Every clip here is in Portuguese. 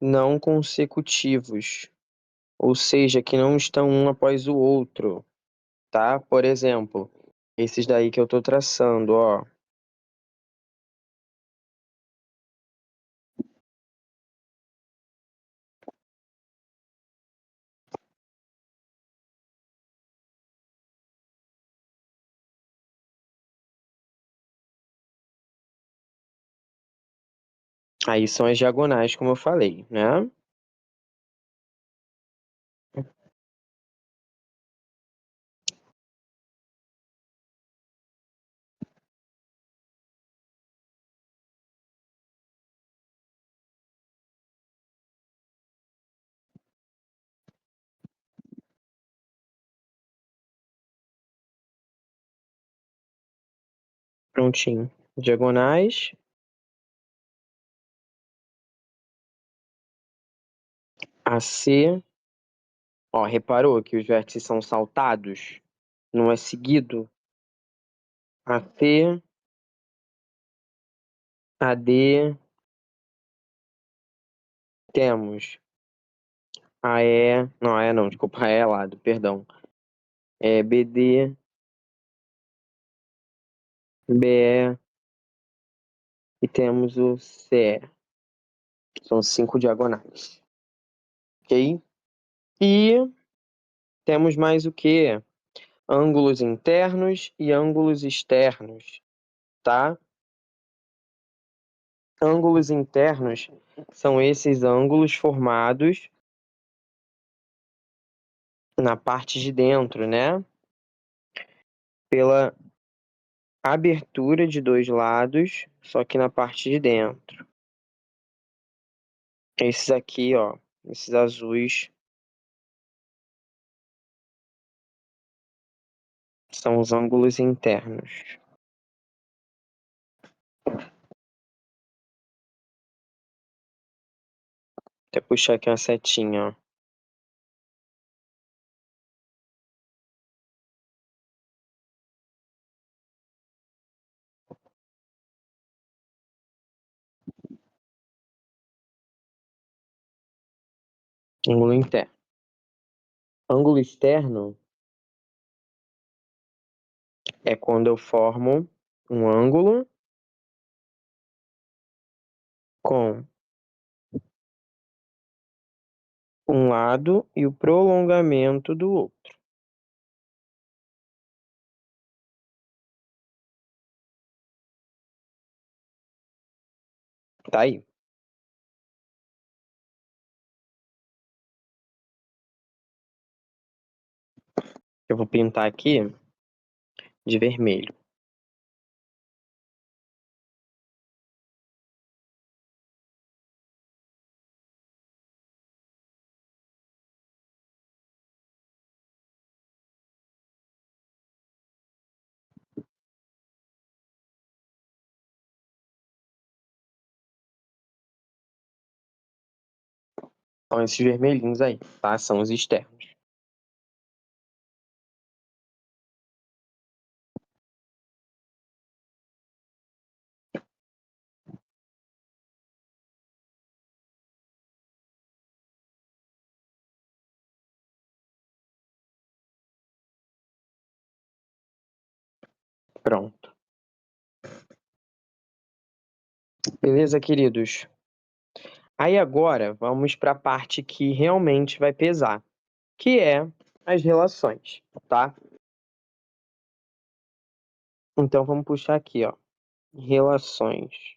não consecutivos, ou seja, que não estão um após o outro, tá? Por exemplo, esses daí que eu tô traçando, ó. Aí são as diagonais, como eu falei, né? Prontinho. Diagonais, AC. Ó, reparou que os vértices são saltados? Não é seguido? AC, AD, temos AE, não, AE não, desculpa, AE é lado, perdão. É BD, BE e temos o CE. São 5 diagonais. Ok? E temos mais o quê? Ângulos internos e ângulos externos, tá? Ângulos internos são esses ângulos formados na parte de dentro, né? Pela abertura de dois lados, só que na parte de dentro. Esses aqui, ó, esses azuis são os ângulos internos. Até puxar aqui uma setinha, ó. Ângulo interno. Ângulo externo é quando eu formo um ângulo com um lado e o prolongamento do outro. Tá aí. Eu vou pintar aqui de vermelho. Então, esses vermelhinhos aí, tá? São os externos. Pronto. Beleza, queridos? Aí agora vamos para a parte que realmente vai pesar, que é as relações, tá? Então vamos puxar aqui, ó, relações.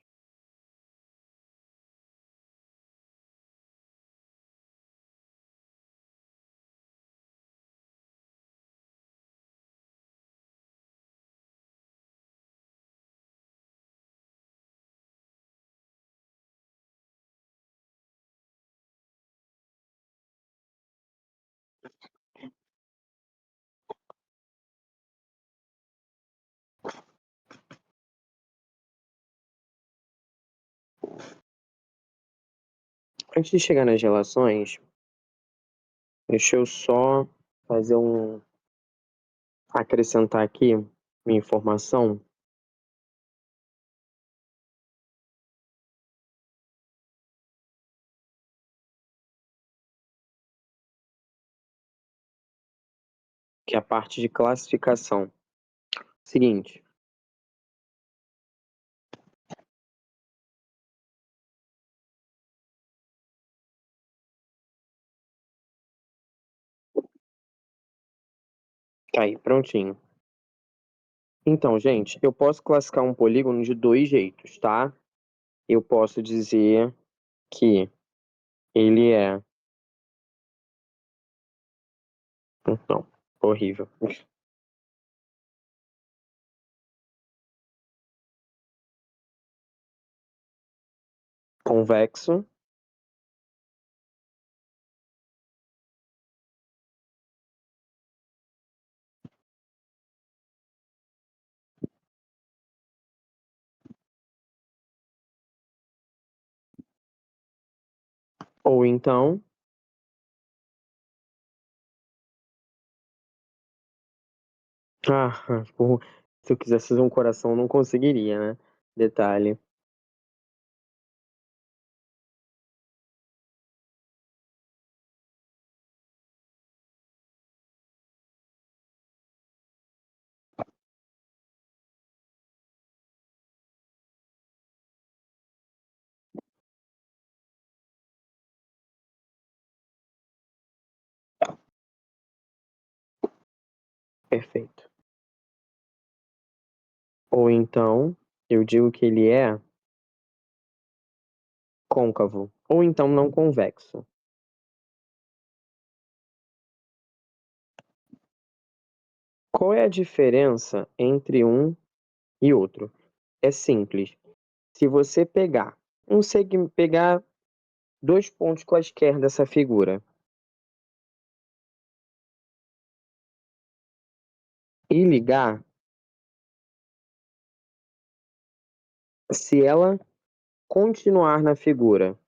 Antes de chegar nas relações, deixa eu só fazer acrescentar aqui minha informação. que é a parte de classificação. Seguinte. Tá aí, prontinho. Então, gente, eu posso classificar um polígono de dois jeitos, tá? Eu posso dizer que ele é... Não, horrível. Convexo. Ou então... Ah, se eu quisesse fazer um coração, eu não conseguiria, né? Detalhe. Perfeito. Ou então, eu digo que ele é côncavo. Ou então não convexo. Qual é a diferença entre um e outro? É simples. Se você pegar dois pontos quaisquer dessa figura e ligar, se ela continuar na figura,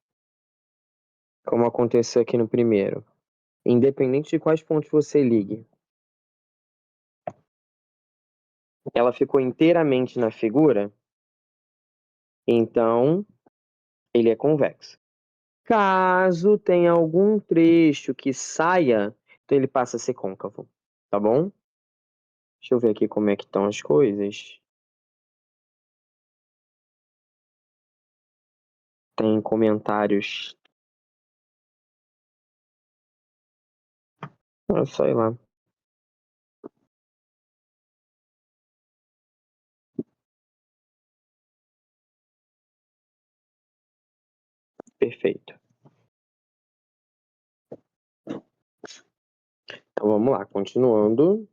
como aconteceu aqui no primeiro, independente de quais pontos você ligue, ela ficou inteiramente na figura, então ele é convexo. Caso tenha algum trecho que saia, então ele passa a ser côncavo, tá bom? Deixa eu ver aqui como é que estão as coisas. Tem comentários. Ah, sei lá. Perfeito. Então vamos lá, continuando.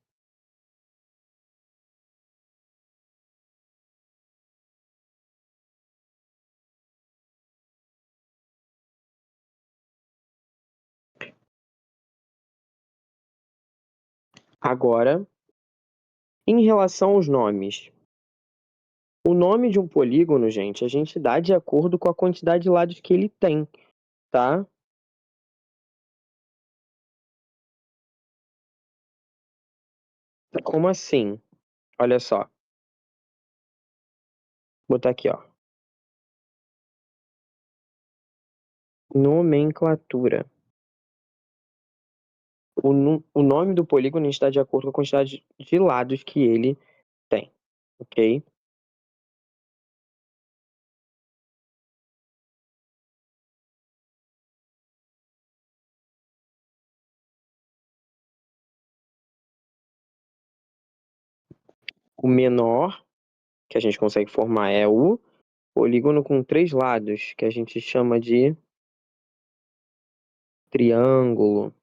Agora, em relação aos nomes. O nome de um polígono, gente, a gente dá de acordo com a quantidade de lados que ele tem, tá? Como assim? Olha só. Vou botar aqui, ó. Nomenclatura. O nome do polígono está de acordo com a quantidade de lados que ele tem, ok? O menor que a gente consegue formar é o polígono com três lados, que a gente chama de triângulo.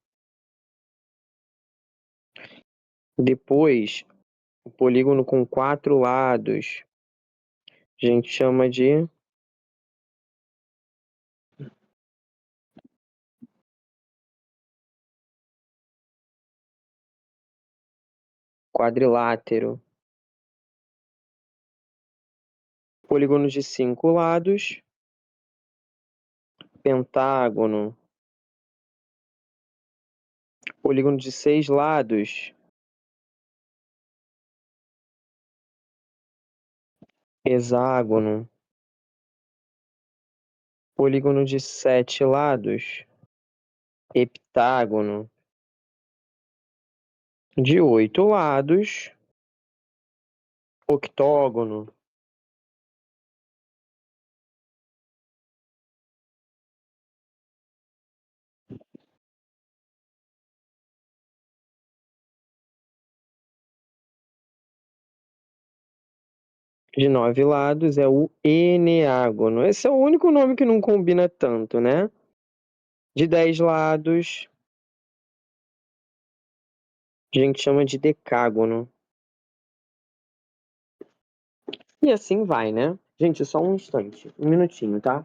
Depois, o polígono com quatro lados, a gente chama de quadrilátero. Polígono de cinco lados, pentágono. Polígono de seis lados, hexágono. Polígono de sete lados, heptágono. de 8 lados, octógono. De 9 lados é o eneágono. Esse é o único nome que não combina tanto, né? De 10 lados, a gente chama de decágono. E assim vai, né? Gente, só um instante, um minutinho, tá?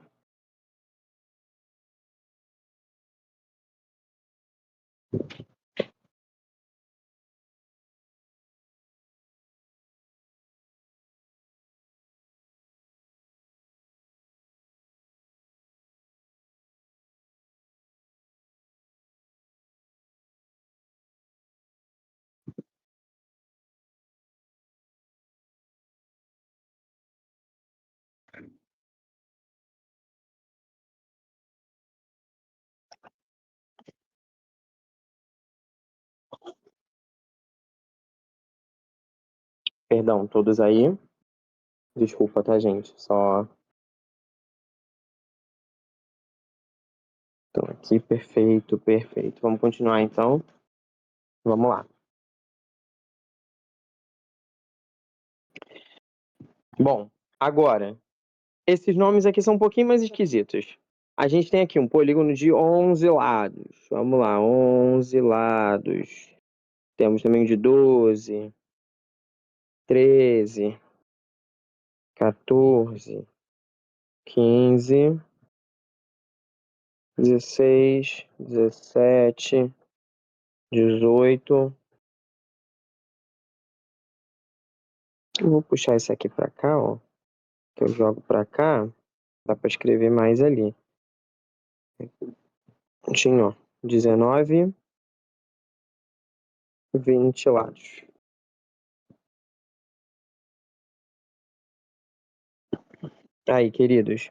Perdão, todos aí. Desculpa, tá, gente? Só tô aqui, perfeito, perfeito. Vamos continuar então. Vamos lá. Bom, agora, esses nomes aqui são um pouquinho mais esquisitos. A gente tem aqui um polígono de 11 lados. Vamos lá, 11 lados. Temos também de 12, 13, 14, 15, 16, 17, 18. Eu vou puxar isso aqui pra cá, ó. Que eu jogo pra cá. Dá pra escrever mais ali. Tinha, ó, 19, 20 lados. Aí, queridos,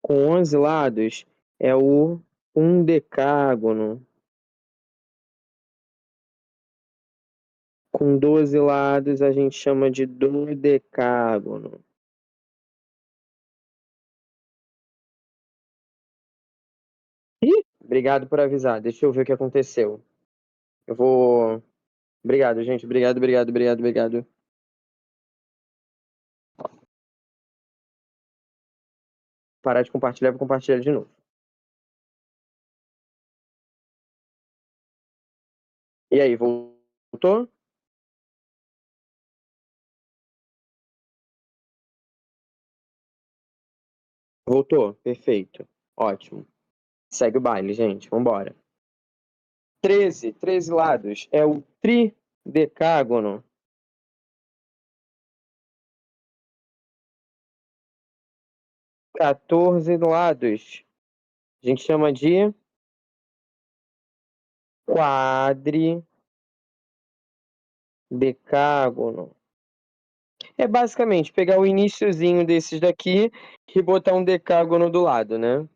com 11 lados é o undecágono. Com 12 lados a gente chama de dodecágono. Ih, obrigado por avisar. Deixa eu ver o que aconteceu. Eu vou. Obrigado, gente. Obrigado, obrigado, obrigado, obrigado. Parar de compartilhar, vou compartilhar de novo. E aí, voltou? Voltou. Perfeito. Ótimo. Segue o baile, gente. Vambora. 13 lados é o tridecágono. 14 lados a gente chama de quadridecágono. É basicamente pegar o iniciozinho desses daqui e botar um decágono do lado, né?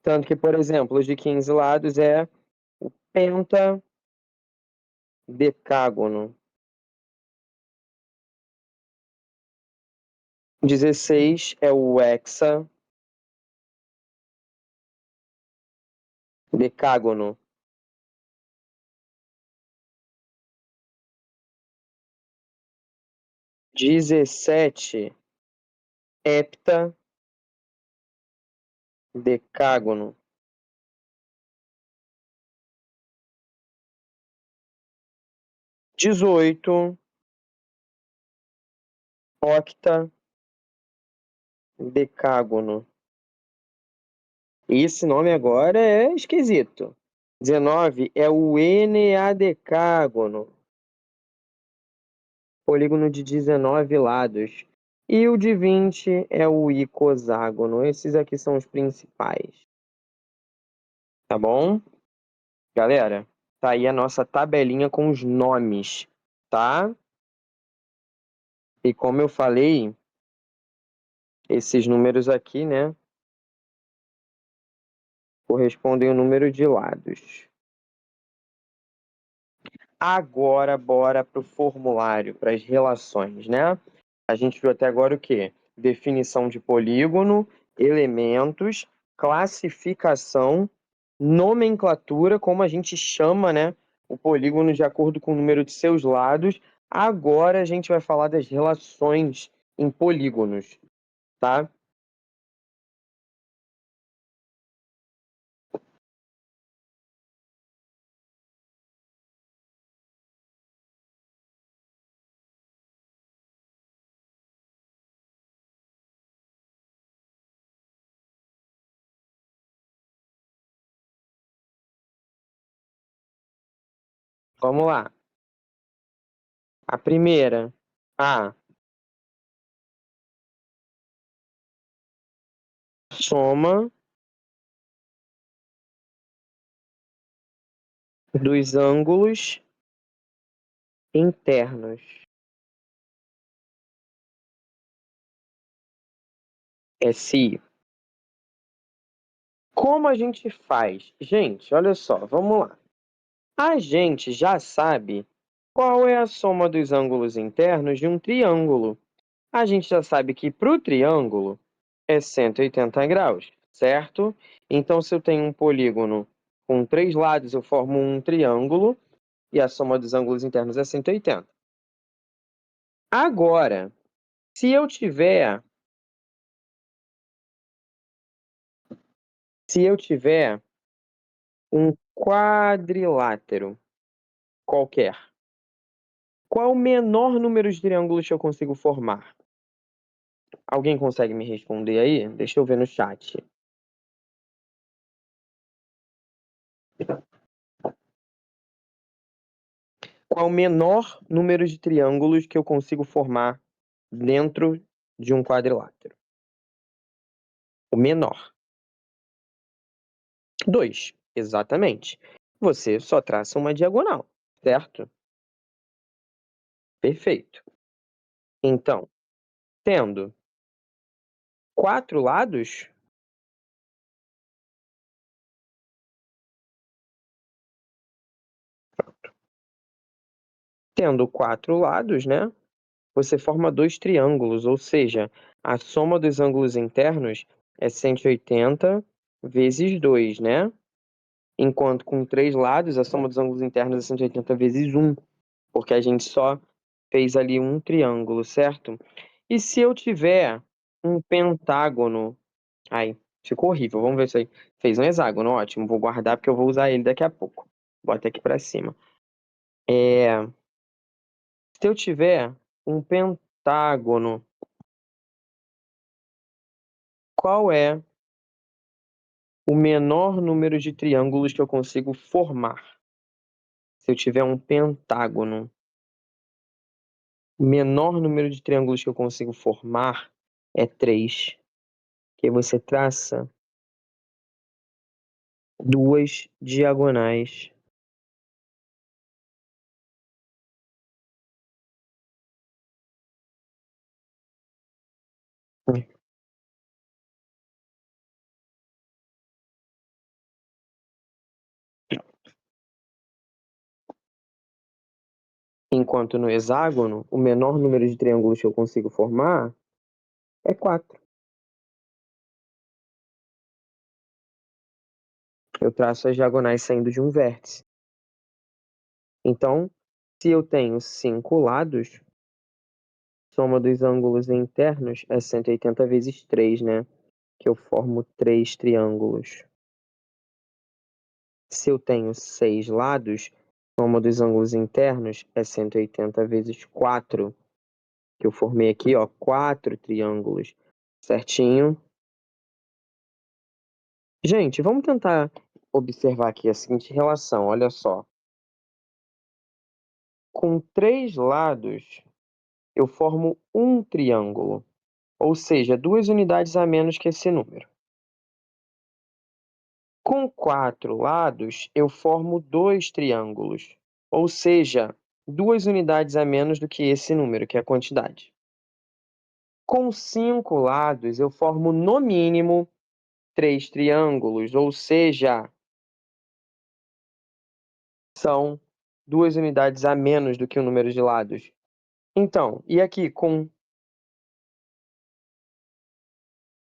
Tanto que, por exemplo, os de 15 lados é o pentadecágono. 16 é o hexadecágono. 17 heptadecágono. 18 octadecágono. Esse nome agora é esquisito. 19 é o eneadecágono, polígono de 19 lados. E o de 20 é o icoságono. Esses aqui são os principais. Tá bom? Galera, tá aí a nossa tabelinha com os nomes, tá? E como eu falei, esses números aqui, né, correspondem ao número de lados. Agora, bora para o formulário, para as relações, né? A gente viu até agora o quê? Definição de polígono, elementos, classificação, nomenclatura, como a gente chama, né, o polígono de acordo com o número de seus lados. Agora a gente vai falar das relações em polígonos, tá? Vamos lá. A primeira, a soma dos ângulos internos. SI. Como a gente faz? Gente, olha só, vamos lá. A gente já sabe qual é a soma dos ângulos internos de um triângulo. A gente já sabe que para o triângulo é 180 graus, certo? Então, se eu tenho um polígono com 3 lados, eu formo um triângulo e a soma dos ângulos internos é 180. Agora, se eu tiver um quadrilátero qualquer, qual o menor número de triângulos que eu consigo formar? Alguém consegue me responder aí? Deixa eu ver no chat. Qual o menor número de triângulos que eu consigo formar dentro de um quadrilátero? O menor. 2. Exatamente. Você só traça uma diagonal, certo? Perfeito. Então, tendo 4 lados, né? Você forma 2 triângulos, ou seja, a soma dos ângulos internos é 180 vezes 2, né? Enquanto com 3 lados, a soma dos ângulos internos é 180 vezes 1, porque a gente só fez ali um triângulo, certo? E se eu tiver um pentágono? Ai, ficou horrível. Vamos ver se aí fez um hexágono. Ótimo, vou guardar porque eu vou usar ele daqui a pouco. Bota aqui para cima. Se eu tiver um pentágono, qual é o menor número de triângulos que eu consigo formar? Se eu tiver um pentágono, o menor número de triângulos que eu consigo formar é 3, que você traça 2 diagonais. Enquanto no hexágono, o menor número de triângulos que eu consigo formar é 4. Eu traço as diagonais saindo de um vértice. Então, se eu tenho 5 lados, soma dos ângulos internos é 180 vezes 3, né? Que eu formo 3 triângulos. Se eu tenho 6 lados, soma dos ângulos internos é 180 vezes 4, que eu formei aqui, ó, 4 triângulos. Certinho? Gente, vamos tentar observar aqui a seguinte relação, olha só. Com 3 lados, eu formo um triângulo, ou seja, 2 unidades a menos que esse número. Com 4 lados, eu formo 2 triângulos, ou seja, 2 unidades a menos do que esse número, que é a quantidade. Com 5 lados, eu formo no mínimo 3 triângulos, ou seja, são 2 unidades a menos do que o número de lados. Então, e aqui com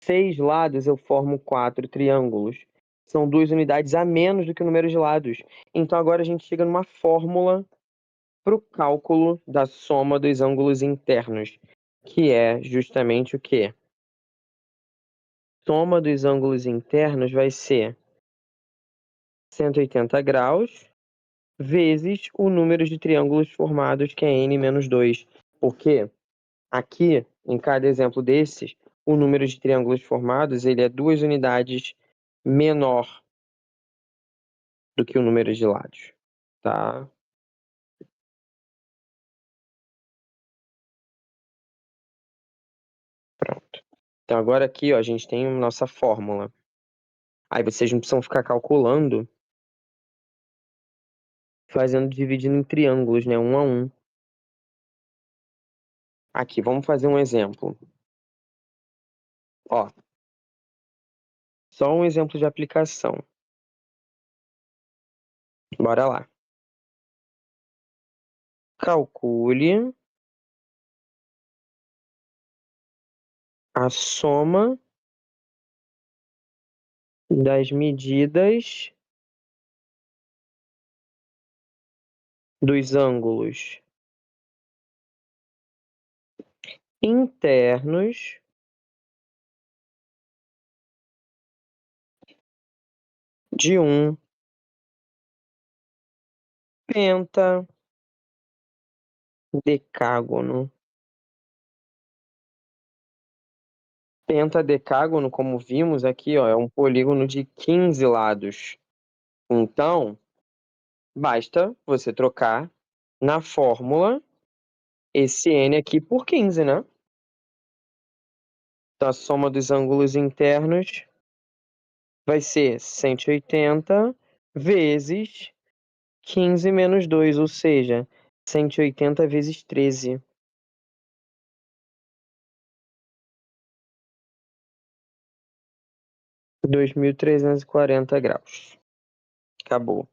6 lados eu formo 4 triângulos. São 2 unidades a menos do que o número de lados. Então agora a gente chega numa fórmula para o cálculo da soma dos ângulos internos, que é justamente o quê? Soma dos ângulos internos vai ser 180 graus vezes o número de triângulos formados, que é n menos 2. Porque aqui, em cada exemplo desses, o número de triângulos formados ele é 2 unidades menor do que o número de lados, tá? Pronto. Então agora aqui, ó, a gente tem nossa fórmula. Aí vocês não precisam ficar calculando, dividindo em triângulos, né, um a um. Aqui, vamos fazer um exemplo. Ó, só um exemplo de aplicação. Bora lá. Calcule a soma das medidas dos ângulos internos de um pentadecágono. Pentadecágono, como vimos aqui, ó, é um polígono de 15 lados. Então, basta você trocar na fórmula esse n aqui por 15, né? Então, a soma dos ângulos internos vai ser 180 vezes 15 menos 2, ou seja, 180 vezes 13. 2.340 graus. Acabou.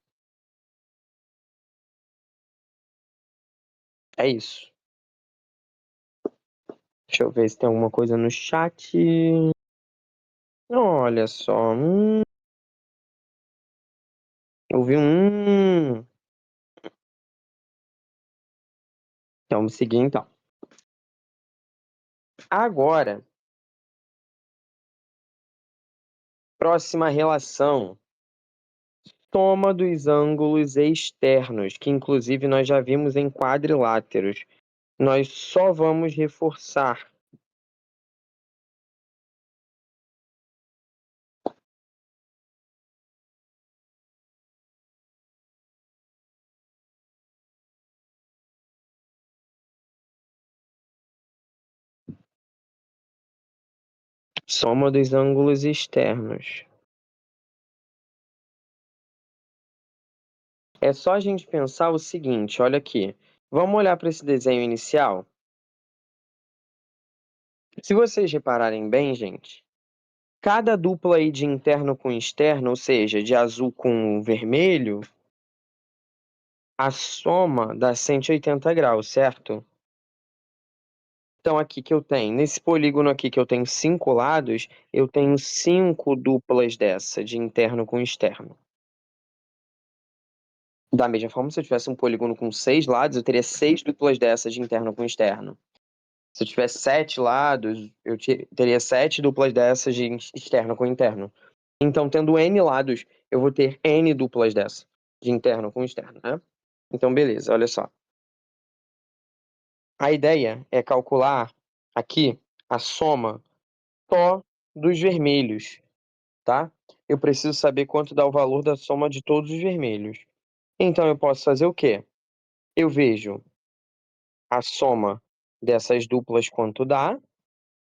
É isso. Deixa eu ver se tem alguma coisa no chat. Olha só. Eu vi um. Então, vamos seguir então. Agora, próxima relação. Soma dos ângulos externos, que inclusive nós já vimos em quadriláteros. Nós só vamos reforçar. Soma dos ângulos externos. É só a gente pensar o seguinte, olha aqui. Vamos olhar para esse desenho inicial? Se vocês repararem bem, gente, cada dupla aí de interno com externo, ou seja, de azul com vermelho, a soma dá 180 graus, certo? Então, aqui que eu tenho, nesse polígono aqui que eu tenho 5 lados, eu tenho 5 duplas dessa, de interno com externo. Da mesma forma, se eu tivesse um polígono com 6 lados, eu teria 6 duplas dessas de interno com externo. Se eu tivesse 7 lados, eu teria 7 duplas dessas de externo com interno. Então, tendo N lados, eu vou ter N duplas dessa, de interno com externo, né? Então, beleza, olha só. A ideia é calcular aqui a soma só dos vermelhos, tá? Eu preciso saber quanto dá o valor da soma de todos os vermelhos. Então, eu posso fazer o quê? Eu vejo a soma dessas duplas quanto dá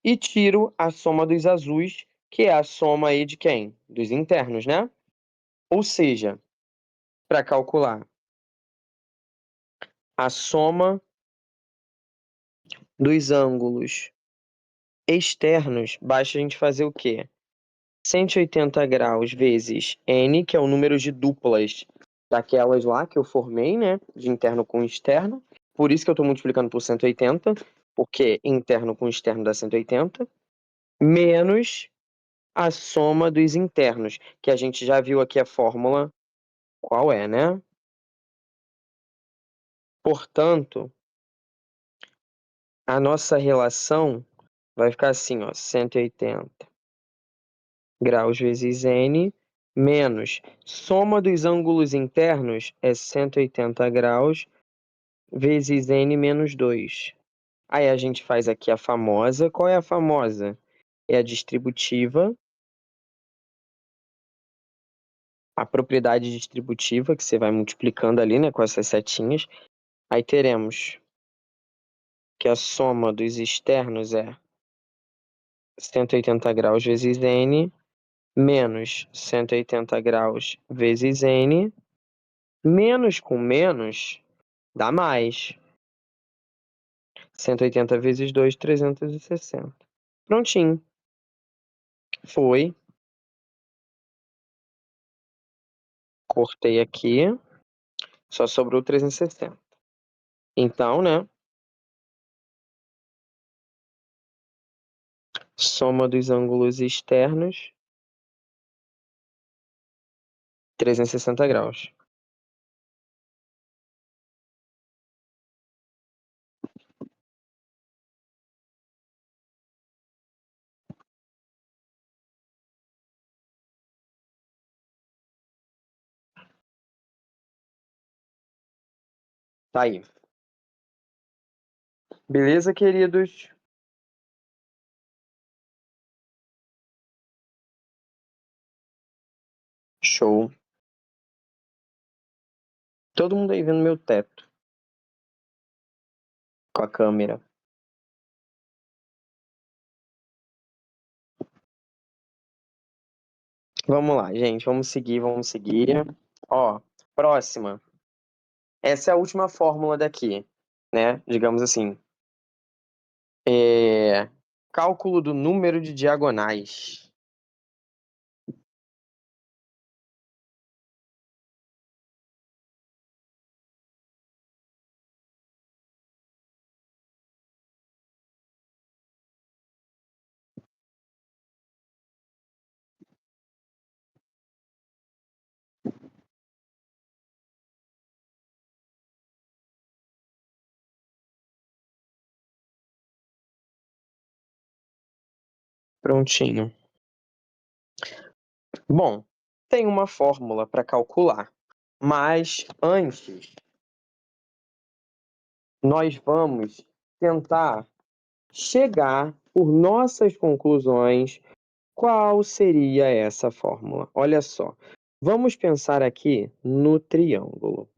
e tiro a soma dos azuis, que é a soma aí de quem? Dos internos, né? Ou seja, para calcular a soma dos ângulos externos, basta a gente fazer o quê? 180 graus vezes n, que é o número de duplas daquelas lá que eu formei, né, de interno com externo. Por isso que eu estou multiplicando por 180, porque interno com externo dá 180, menos a soma dos internos, que a gente já viu aqui a fórmula, qual é, né? Portanto, a nossa relação vai ficar assim, ó, 180 graus vezes n, menos soma dos ângulos internos é 180 graus vezes n menos 2. Aí a gente faz aqui a famosa. Qual é a famosa? É a distributiva, a propriedade distributiva, que você vai multiplicando ali, né, com essas setinhas. Aí teremos que a soma dos externos é 180 graus vezes n, menos 180 graus vezes n, menos com menos dá mais. 180 vezes 2, 360. Prontinho. Foi. Cortei aqui. Só sobrou 360. Então, né? Soma dos ângulos externos, 360 graus. Tá aí. Beleza, queridos? Show. Todo mundo aí vendo meu teto. Com a câmera. Vamos lá, gente. Vamos seguir, vamos seguir. Ó, próxima. Essa é a última fórmula daqui, né? Digamos assim. Cálculo do número de diagonais. Prontinho. Bom, tem uma fórmula para calcular, mas antes nós vamos tentar chegar por nossas conclusões. Qual seria essa fórmula? Olha só, vamos pensar aqui no triângulo.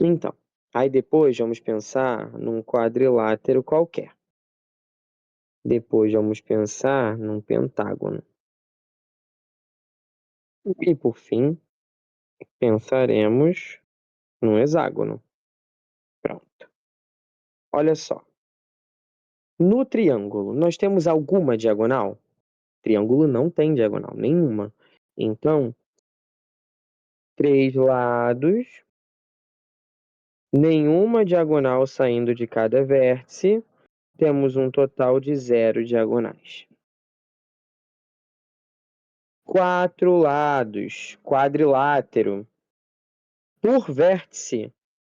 Então, aí depois vamos pensar num quadrilátero qualquer. Depois vamos pensar num pentágono. E por fim, pensaremos num hexágono. Pronto. Olha só. No triângulo, nós temos alguma diagonal? Triângulo não tem diagonal nenhuma. Então, 3 lados, nenhuma diagonal saindo de cada vértice, temos um total de 0 diagonais. 4 lados, quadrilátero. Por vértice,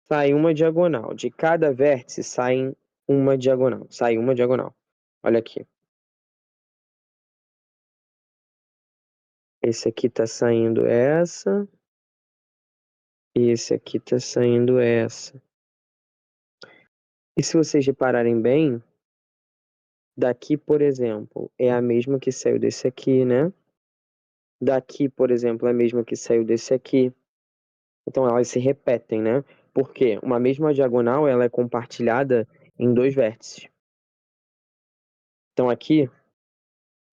sai uma diagonal. De cada vértice, sai uma diagonal. Sai uma diagonal. Olha aqui. Esse aqui tá saindo essa. E esse aqui tá saindo essa. E se vocês repararem bem, daqui, por exemplo, é a mesma que saiu desse aqui, né? Daqui, por exemplo, é a mesma que saiu desse aqui. Então elas se repetem, né? Porque uma mesma diagonal, ela é compartilhada em 2 vértices. Então aqui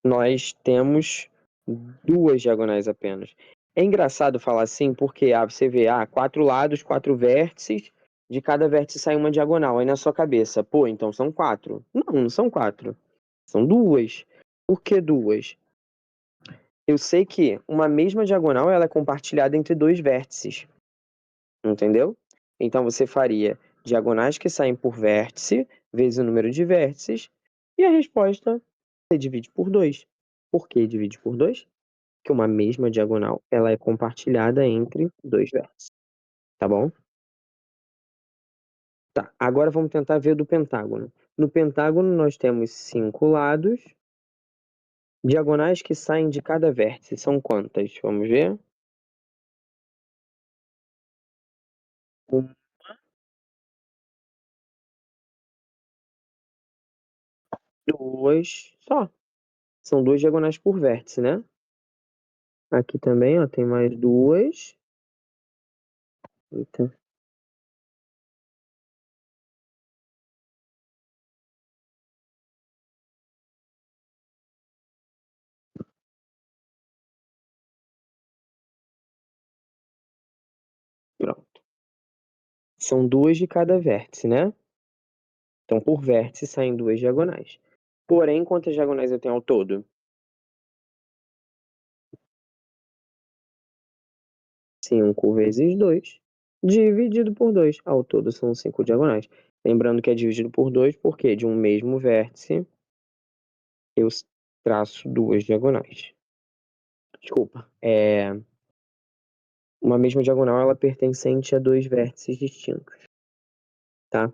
nós temos 2 diagonais apenas. É engraçado falar assim porque você vê, 4 lados, 4 vértices, de cada vértice sai uma diagonal. Aí na sua cabeça, pô, então são 4. Não, não são 4. São 2. Por que 2? eu sei que uma mesma diagonal ela é compartilhada entre dois vértices, entendeu? Então você faria diagonais que saem por vértice vezes o número de vértices e a resposta você divide por 2. Por que divide por 2? Porque uma mesma diagonal ela é compartilhada entre dois vértices, tá bom? Tá, agora vamos tentar ver do pentágono. No pentágono nós temos 5 lados. Diagonais que saem de cada vértice são quantas? Vamos ver. 1, 2, só. São 2 diagonais por vértice, né? Aqui também, ó, tem mais 2. Eita, pronto. São 2 de cada vértice, né? Então, por vértice saem 2 diagonais. Porém, quantas diagonais eu tenho ao todo? 5 vezes 2, dividido por 2. Ao todo são 5 diagonais. Lembrando que é dividido por 2, porque de um mesmo vértice eu traço 2 diagonais. Desculpa. Uma mesma diagonal ela pertencente a 2 vértices distintos, tá?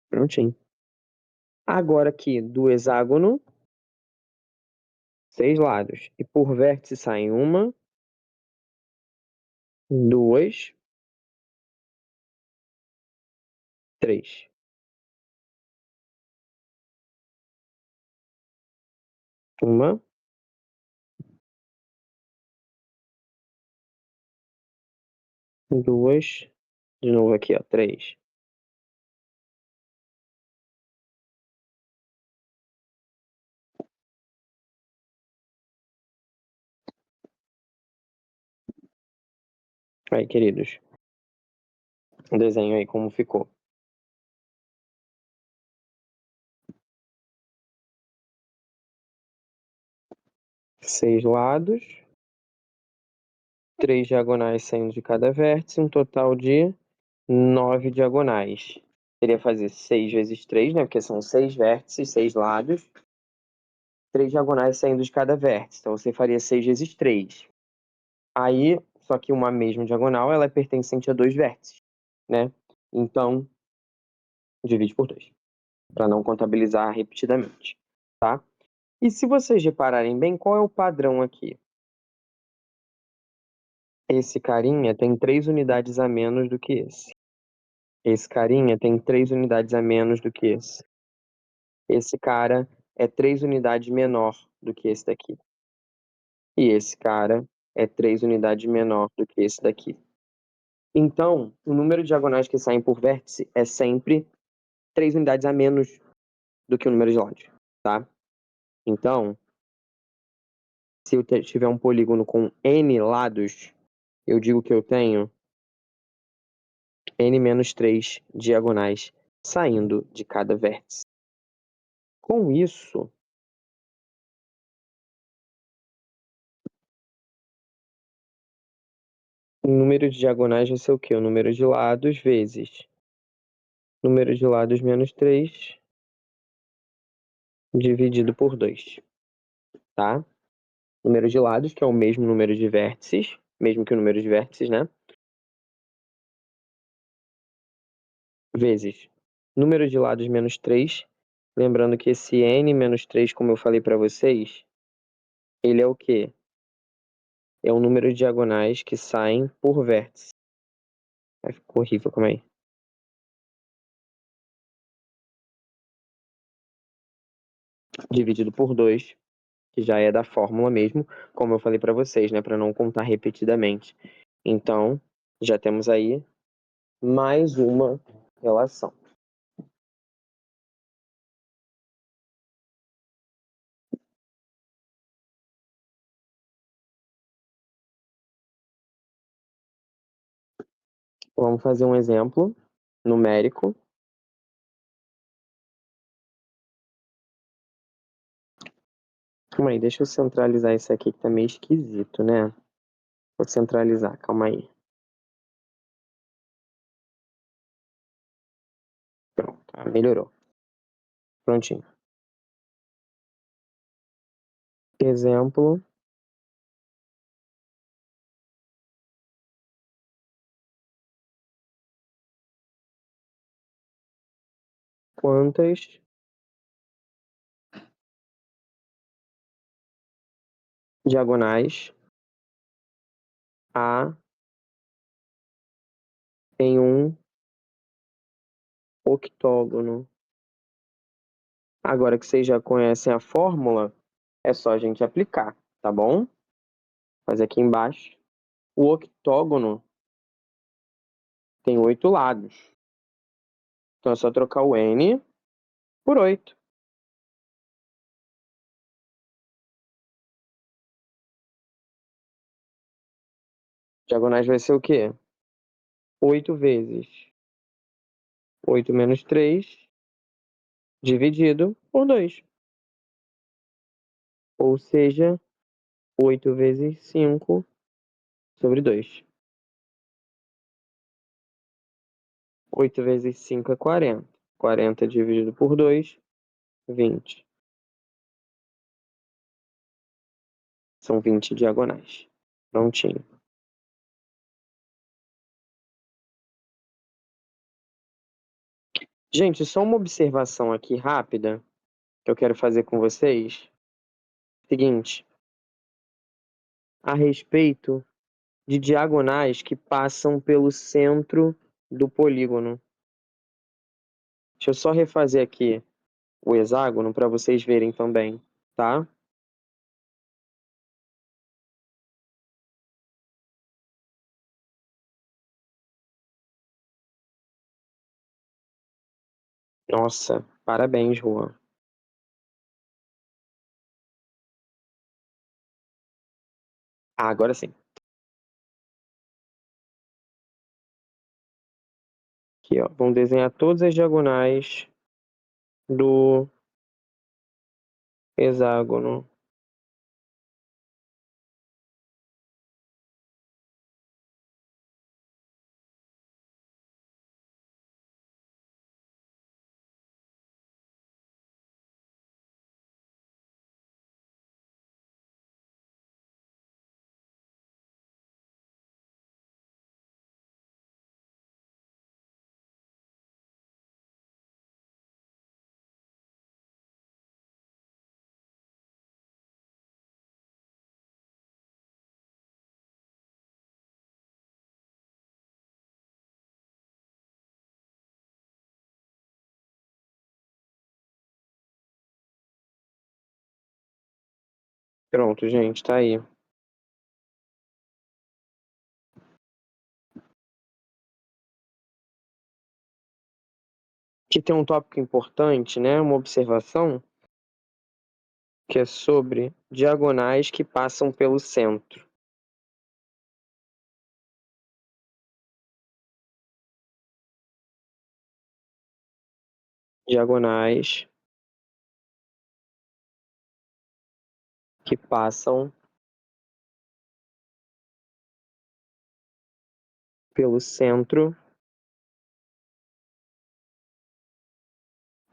Prontinho. Agora aqui do hexágono, 6 lados. E por vértice saem 1, 2, 3. 1, 2, de novo aqui, ó, 3. Aí, queridos, o desenho aí como ficou. 6 lados, 3 diagonais saindo de cada vértice, um total de 9 diagonais. Seria fazer 6 vezes 3, né? Porque são 6 vértices, 6 lados, 3 diagonais saindo de cada vértice. Então, você faria 6 vezes 3. Aí, só que uma mesma diagonal, ela é pertencente a 2 vértices, né? Então, divide por 2, para não contabilizar repetidamente, tá? E se vocês repararem bem, qual é o padrão aqui? Esse carinha tem 3 unidades a menos do que esse. Esse carinha tem 3 unidades a menos do que esse. Esse cara é 3 unidades menor do que esse daqui. E esse cara é 3 unidades menor do que esse daqui. Então, o número de diagonais que saem por vértice é sempre 3 unidades a menos do que o número de lados, tá? Então, se eu tiver um polígono com n lados, eu digo que eu tenho n menos 3 diagonais saindo de cada vértice. Com isso, o número de diagonais vai ser o quê? O número de lados vezes número de lados menos 3 dividido por 2, tá? Número de lados, que é o mesmo número de vértices, mesmo que o número de vértices, né? Vezes número de lados menos 3. Lembrando que esse n menos 3, como eu falei para vocês, ele é o quê? É o número de diagonais que saem por vértice. Ai, ficou horrível, calma aí. Dividido por 2, que já é da fórmula mesmo, como eu falei para vocês, né? Para não contar repetidamente. Então, já temos aí mais uma relação. Vamos fazer um exemplo numérico. Calma aí, deixa eu centralizar isso aqui que tá meio esquisito, né? Vou centralizar, calma aí. Pronto, melhorou. Prontinho. Exemplo, quantas diagonais há em um octógono? Agora que vocês já conhecem a fórmula, é só a gente aplicar, tá bom? Mas aqui embaixo, o octógono tem 8 lados. Então é só trocar o n por 8. Diagonais vai ser o quê? 8 vezes 8 menos 3 dividido por 2. Ou seja, 8 vezes 5 sobre 2. 8 vezes 5 é 40. 40 dividido por 2, 20. São 20 diagonais. Prontinho. Gente, só uma observação aqui rápida que eu quero fazer com vocês. Seguinte, a respeito de diagonais que passam pelo centro do polígono. Deixa eu só refazer aqui o hexágono para vocês verem também, tá? Nossa, parabéns, Juan. Ah, agora sim. Aqui, ó. Vamos desenhar todas as diagonais do hexágono. Pronto, gente, tá aí. Aqui tem um tópico importante, né? Uma observação que é sobre diagonais que passam pelo centro. Diagonais que passam pelo centro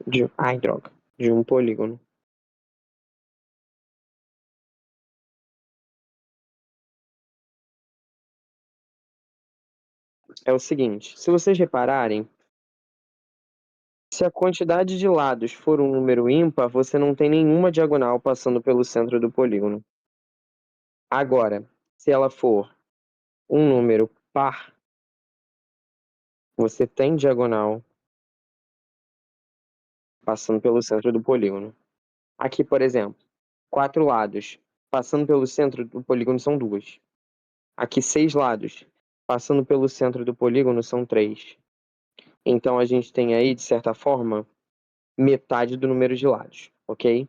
de, ai, droga, de um polígono. É o seguinte, se vocês repararem, se a quantidade de lados for um número ímpar, você não tem nenhuma diagonal passando pelo centro do polígono. Agora, se ela for um número par, você tem diagonal passando pelo centro do polígono. Aqui, por exemplo, 4 lados passando pelo centro do polígono são 2. Aqui, 6 lados passando pelo centro do polígono são 3. Então, a gente tem aí, de certa forma, metade do número de lados, ok?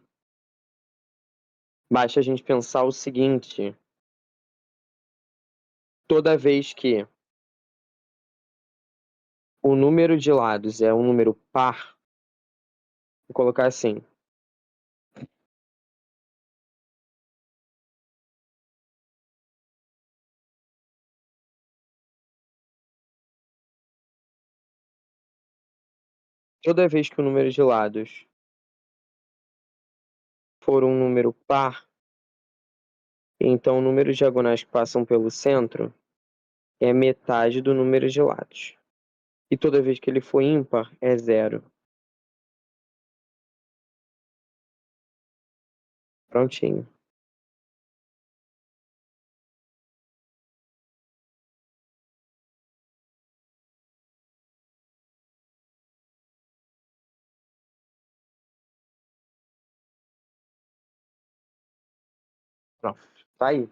Basta a gente pensar o seguinte: toda vez que o número de lados é um número par, vou colocar assim: Toda vez que o número de lados for um número par, então o número de diagonais que passam pelo centro é metade do número de lados. E toda vez que ele for ímpar, é zero. Prontinho. Pronto. Tá aí.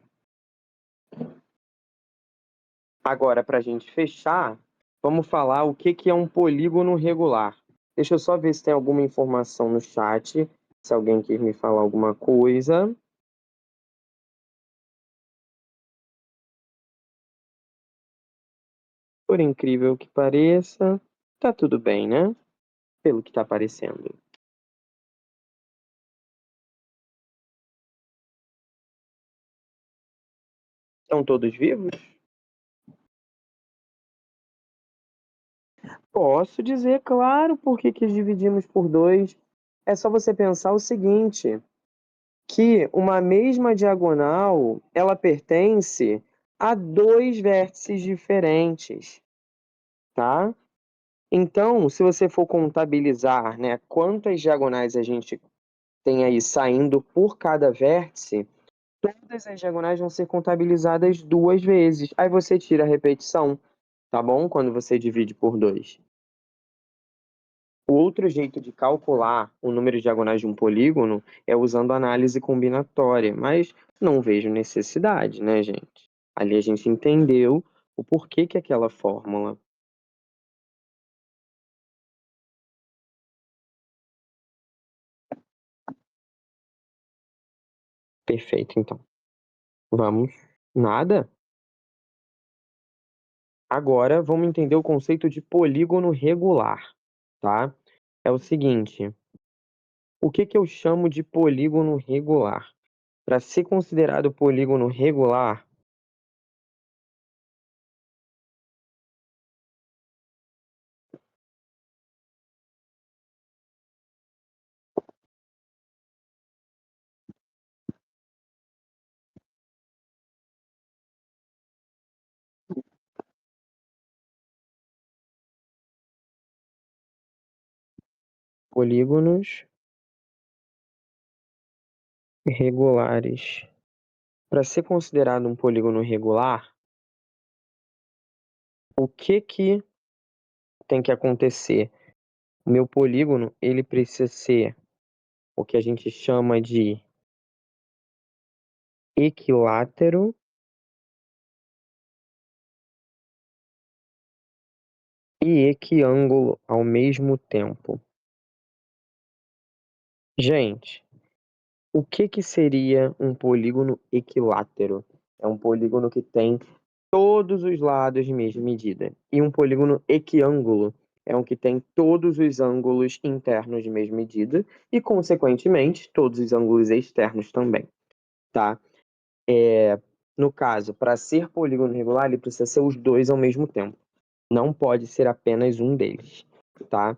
Agora, para a gente fechar, vamos falar o que é um polígono regular. Deixa eu só ver se tem alguma informação no chat, se alguém quer me falar alguma coisa. Por incrível que pareça, tá tudo bem, né? Pelo que tá aparecendo. Estão todos vivos? Posso dizer, claro, por que que dividimos por dois. É só você pensar o seguinte, que uma mesma diagonal, ela pertence a dois vértices diferentes, tá? Então, se você for contabilizar, né, quantas diagonais a gente tem aí saindo por cada vértice, todas as diagonais vão ser contabilizadas duas vezes. Aí você tira a repetição, tá bom? Quando você divide por dois. O outro jeito de calcular o número de diagonais de um polígono é usando análise combinatória, mas não vejo necessidade, né, gente? Ali a gente entendeu o porquê que aquela fórmula. Perfeito, então. Vamos. Nada? Agora vamos entender o conceito de polígono regular, tá? É o seguinte, o que que eu chamo de polígono regular? Para ser considerado polígono regular, polígonos regulares. Para ser considerado um polígono regular, o que que tem que acontecer? O meu polígono, ele precisa ser o que a gente chama de equilátero e equiângulo ao mesmo tempo. Gente, o que que seria um polígono equilátero? É um polígono que tem todos os lados de mesma medida. E um polígono equiângulo é um que tem todos os ângulos internos de mesma medida e, consequentemente, todos os ângulos externos também, tá? No caso, para ser polígono regular, ele precisa ser os dois ao mesmo tempo. Não pode ser apenas um deles, tá?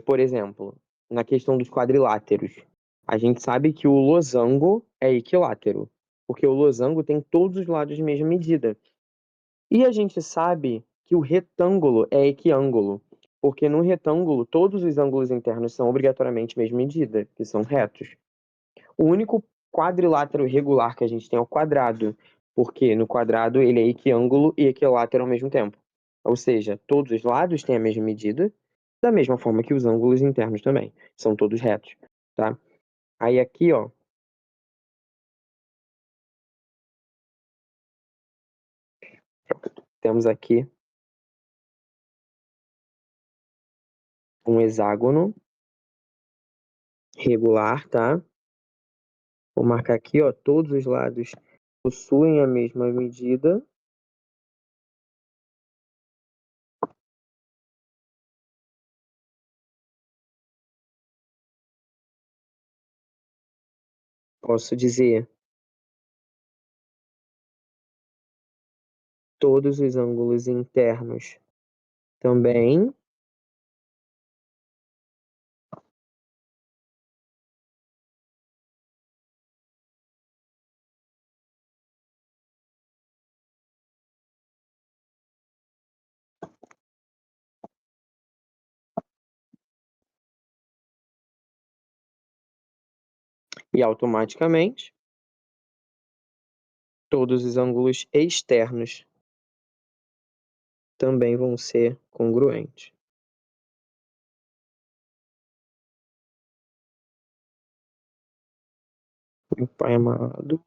Por exemplo, na questão dos quadriláteros, a gente sabe que o losango é equilátero, porque o losango tem todos os lados de mesma medida. E a gente sabe que o retângulo é equiângulo, porque no retângulo todos os ângulos internos são obrigatoriamente mesma medida, que são retos. O único quadrilátero regular que a gente tem é o quadrado, porque no quadrado ele é equiângulo e equilátero ao mesmo tempo. Ou seja, todos os lados têm a mesma medida, da mesma forma que os ângulos internos também. São todos retos, tá? Aí aqui, ó, temos aqui um hexágono regular, tá? Vou marcar aqui, ó, todos os lados possuem a mesma medida. Posso dizer todos os ângulos internos também. E automaticamente, todos os ângulos externos também vão ser congruentes. Meu pai amado.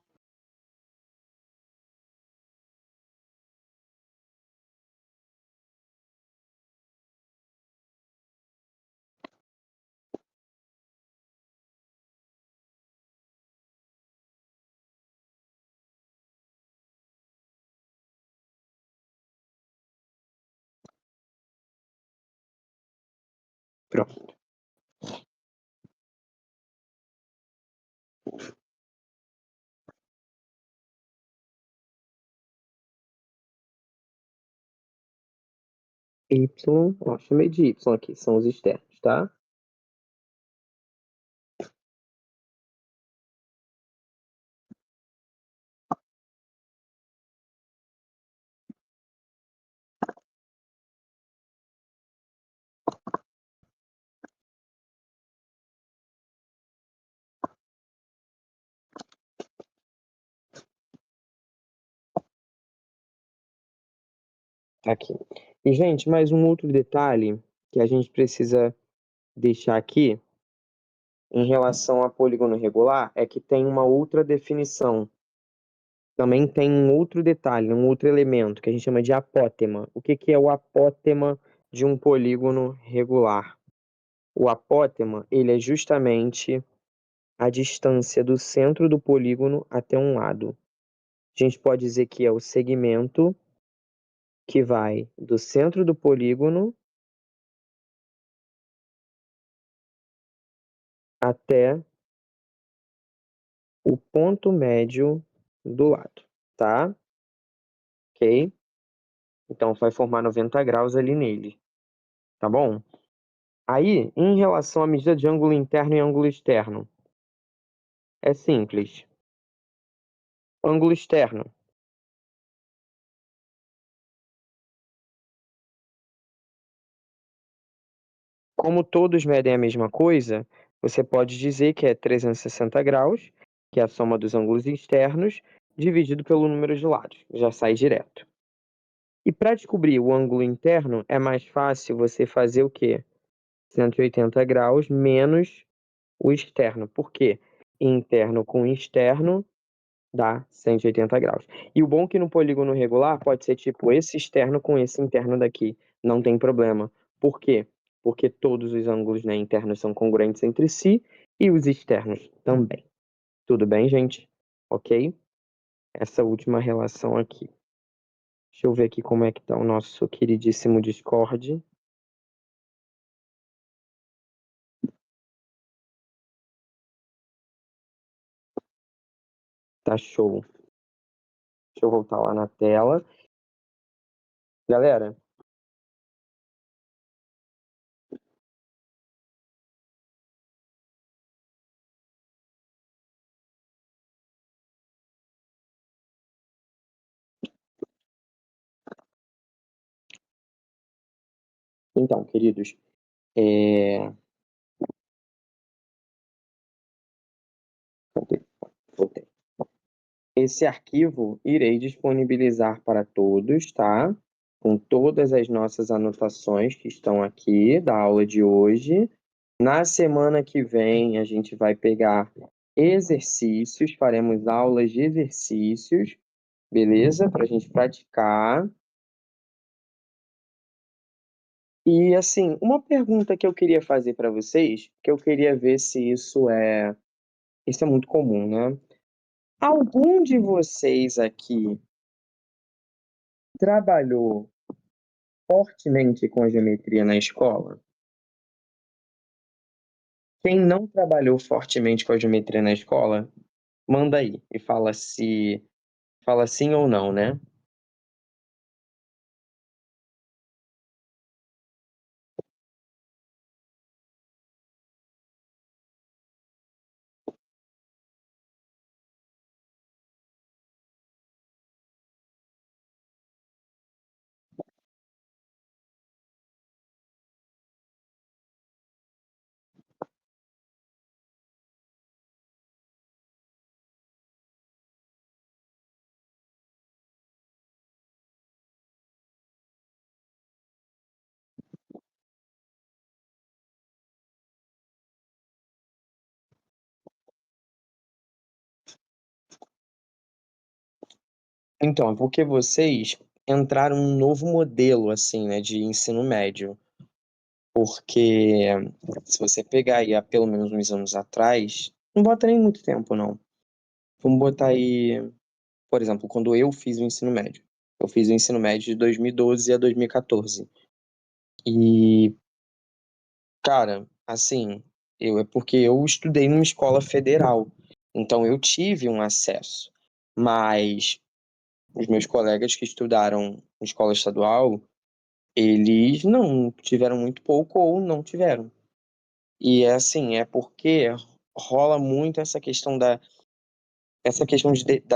Pronto. Y, ó, chamei de Y aqui, são os externos, tá? Aqui. E, gente, mais um outro detalhe que a gente precisa deixar aqui em relação a polígono regular é que tem uma outra definição. Também tem um outro detalhe, um outro elemento que a gente chama de apótema. O que que é o apótema de um polígono regular? O apótema, ele é justamente a distância do centro do polígono até um lado. A gente pode dizer que é o segmento que vai do centro do polígono até o ponto médio do lado, tá? Ok? Então vai formar 90 graus ali nele, tá bom? Aí, em relação à medida de ângulo interno e ângulo externo, é simples. Ângulo externo. Como todos medem a mesma coisa, você pode dizer que é 360 graus, que é a soma dos ângulos externos, dividido pelo número de lados. Já sai direto. E para descobrir o ângulo interno, é mais fácil você fazer o quê? 180 graus menos o externo. Por quê? Interno com externo dá 180 graus. E o bom é que no polígono regular pode ser tipo esse externo com esse interno daqui. Não tem problema. Por quê? Porque todos os ângulos, né, internos são congruentes entre si e os externos também. Tudo bem, gente? Ok? Essa última relação aqui. Deixa eu ver aqui como é que tá o nosso queridíssimo Discord. Tá show. Deixa eu voltar lá na tela. Galera, então, queridos, é... voltei. Esse arquivo irei disponibilizar para todos, tá? Com todas as nossas anotações que estão aqui da aula de hoje. Na semana que vem, a gente vai pegar exercícios, faremos aulas de exercícios, beleza? Para a gente praticar. E, assim, uma pergunta que eu queria fazer para vocês, que eu queria ver se isso é muito comum, né? Algum de vocês aqui trabalhou fortemente com a geometria na escola? Quem não trabalhou fortemente com a geometria na escola, manda aí e fala sim ou não, né? Então, é porque vocês entraram num novo modelo, assim, né, de ensino médio. Porque se você pegar aí há pelo menos uns anos atrás, não bota nem muito tempo, não. Vamos botar aí, por exemplo, quando eu fiz o ensino médio. Eu fiz o ensino médio de 2012 a 2014. E, cara, assim, é porque eu estudei numa escola federal. Então eu tive um acesso. Mas os meus colegas que estudaram em escola estadual, eles não tiveram muito pouco ou não tiveram. E é assim, é porque rola muito essa questão da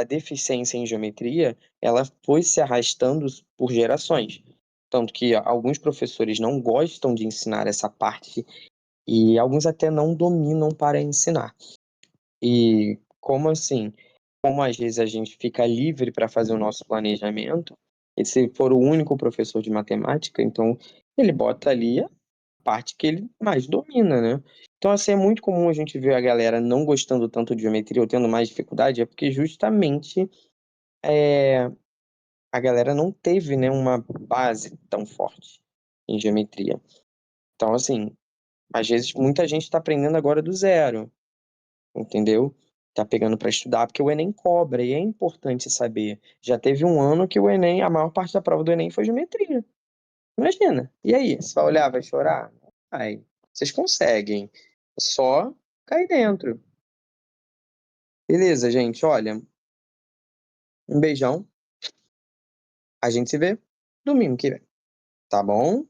deficiência em geometria, ela foi se arrastando por gerações. Tanto que alguns professores não gostam de ensinar essa parte e alguns até não dominam para ensinar. E como assim? Como às vezes a gente fica livre para fazer o nosso planejamento, e se for o único professor de matemática, então ele bota ali parte que ele mais domina, né? Então, assim, é muito comum a gente ver a galera não gostando tanto de geometria ou tendo mais dificuldade, é porque justamente a galera não teve, né, uma base tão forte em geometria. Então, assim, às vezes muita gente está aprendendo agora do zero, entendeu? Tá pegando para estudar, porque o Enem cobra, e é importante saber. Já teve um ano que o Enem, a maior parte da prova do Enem foi geometria. Imagina. E aí? Você vai olhar, vai chorar? Ai, vocês conseguem. É só cair dentro. Beleza, gente. Olha, um beijão. A gente se vê domingo que vem. Tá bom?